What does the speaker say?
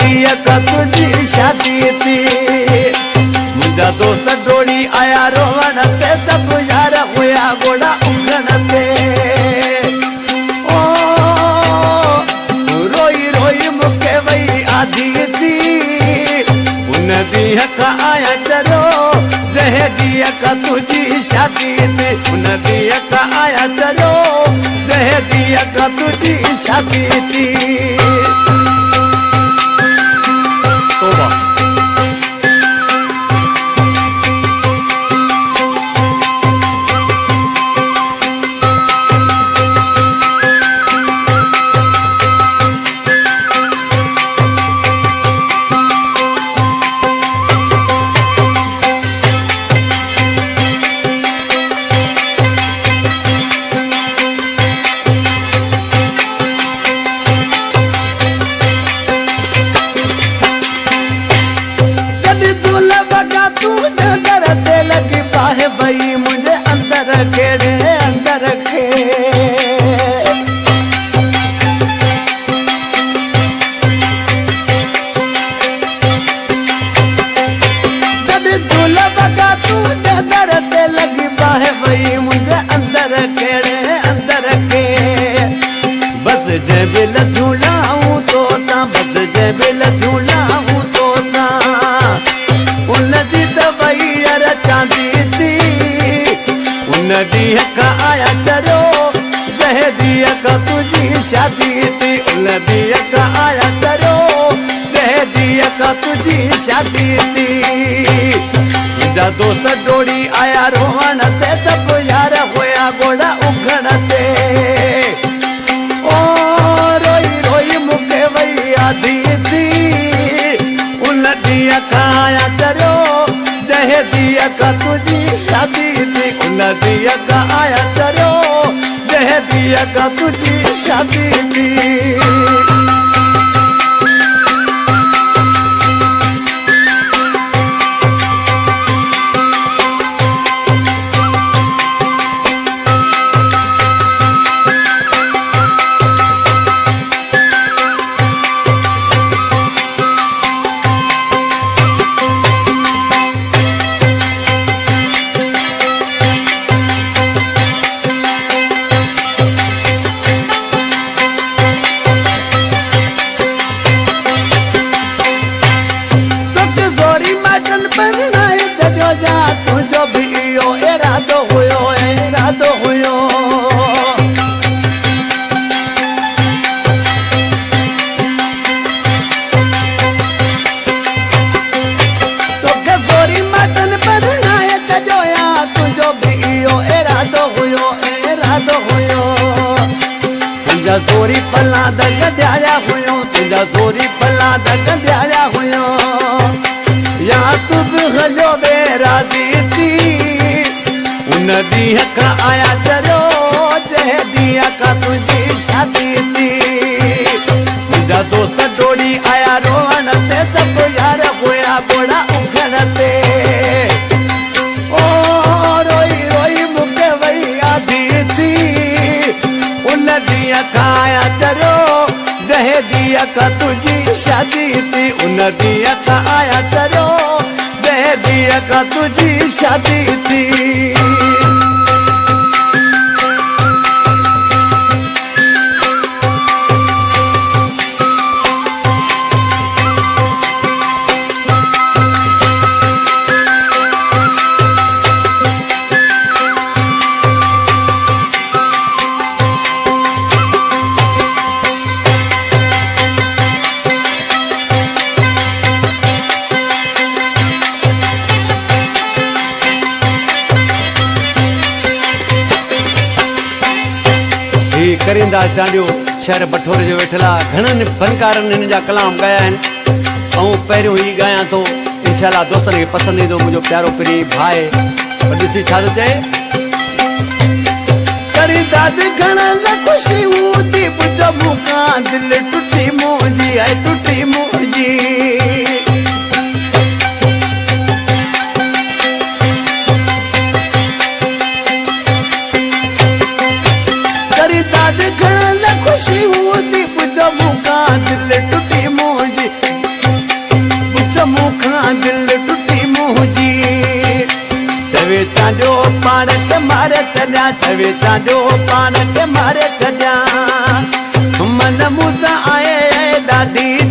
दिया का तुझी शादी थी। मुझा दोस्त डोली आया रोवण ते तब यार हुआ गोड़ा उंगण ते। ओ रोई रोई मुके वही आधी थी। उन दिया का आया चलो दह दिया का तुझी शादी थी। उन दिया का आया चलो दह दिया का तुझी शादी थी। भाई मुझे अंदर खेड़े अंदर खे। जब दूल्हा बगा तू दर ते लगी बाहे भाई मुझे अंदर खेड़े अंदर खे। बस जबिल झूलाऊं तो ना बस जबिल झूलाऊं तो ना। उनकी दवाई यार चांदी थी। दिया का आया चलो जह दिया का तुझी शादी थी। उन दिया का आया चलो जह दिया का तुझी शादी थी। जा दोस्त डोली आया रोहन ते तब यार होया गोड़ा उघण ते। ओ रोई रोई मुके वही आधी थी। उन दिया का आया चलो दह दिया का तुझी शादी थी। उन दिया का आया चलो दह दिया का तुझी शादी थी। तुझो भी इहो इरादो हुयो इरादो हुयो। तोखे गोरी मटन बदनाए तजोया तुझो भी इहो इरादो हुयो इरादो हुयो। तुझा गोरी पला दग ॾियारिया हुयो तुझा गोरी पला दग ॾियारिया हुयो। या तू भी हलो बेराजी थी। उन दिया का आया चलो जह दिया का तुझी शादी थी। तुझा दोस्त डोली आया रोहन ते तब यार होया गोड़ा उघण ते। ओ रोई रोई मुके वही आधी थी। उन दिया का आया चलो दह दिया का तुझी शादी थी। उन दिया का आया चलो दह दिया का तुझी शादी थी। करिंदा चांडियो शहर बठोरे जो वेठला घणनि फनकारनि हिन जा कलाम गाया आहिनि। ऐं पहिरियों ही गाया तो इंशाल्लाह दोस्तनि खे पसंदि ईंदो मुंहिंजो प्यारो प्री भाई। पर ॾिसी छा थो चए। करिंदा घणनि ख़ुशी हूंदी पुछो मूंखां दिलि टुटी मुंहिंजी आहे टुटी मुंहिंजी। खुशी होती पुछो मूंखां दिलि टुटी मुंहिंजी। के मारे छॾियां छवीता जो पान के मारे छॾियां मन मुसा आए ॾाढी